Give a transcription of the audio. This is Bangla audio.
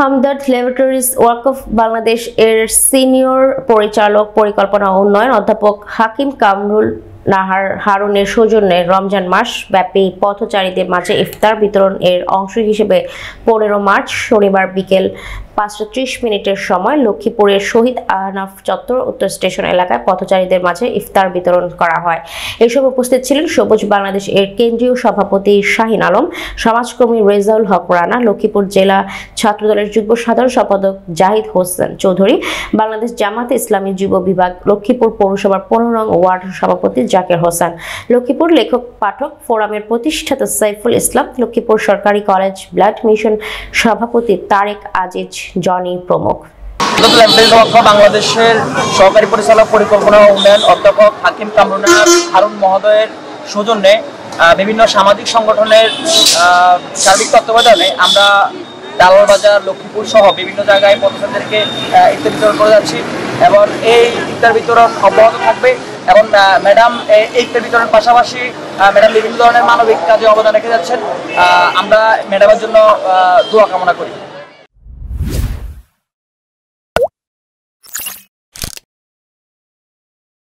হামদর্দ ল্যাবরেটরিজ ওয়াকফ বাংলাদেশ এর সিনিয়র পরিচালক পরিকল্পনা উন্নয়ন অধ্যাপক হাকিম কামরুল নাহার হারুনের সৌজন্যে রমজান মাস ব্যাপী পথচারীদের মাঝে ইফতার বিতরণ এর অংশ হিসেবে 15 মার্চ শনিবার বিকেল 5:30 সময় লক্ষ্মীপুরের শহীদ আহনাফ চত্বর উত্তর স্টেশন এলাকায় পথচারীদের মাঝে ইফতার বিতরণ করা হয়। এসব উপস্থিত ছিলেন সবুজ বাংলাদেশ এর কেন্দ্রীয় সভাপতি শাহিন আলম, সমাজকর্মী রেজাউল হক রানা, লক্ষ্মীপুর জেলা ছাত্রদলের যুগ্ম সাধারণ সম্পাদক জাহিদ হোসেন চৌধুরী, বাংলাদেশ জামাতে ইসলামী যুব বিভাগ লক্ষ্মীপুর পৌরসভার 15 নং ওয়ার্ড সভাপতি জাকির হোসেন, লক্ষ্মীপুর লেখক পাঠক ফোরামের প্রতিষ্ঠাতা সাইফুল ইসলাম, লক্ষ্মীপুর সরকারি কলেজ ব্লাড মিশন সভাপতি তারেক আজিজ জনি প্রমুখ। বাংলাদেশের সহকারী পরিচালক পরিকল্পনা উন্নয়ন অধ্যাপক হাকিম কামরুল হারুন মহোদয়ের সৌজন্যে বিভিন্ন সামাজিক সংগঠনের সার্বিক তত্ত্বাবধানে আমরা ডালার বাজার লক্ষ্মীপুর সহ বিভিন্ন জায়গায় পথচারীদেরকে ইফতার বিতরণ করে যাচ্ছি এবং এই ইফতার বিতরণ অব্যাহত থাকবে এবং ম্যাডাম এই ইফতার বিতরণের পাশাপাশি ম্যাডাম বিভিন্ন ধরনের মানবিক কাজে অবদান রেখে যাচ্ছেন। আমরা ম্যাডামের জন্য দোয়া কামনা করি।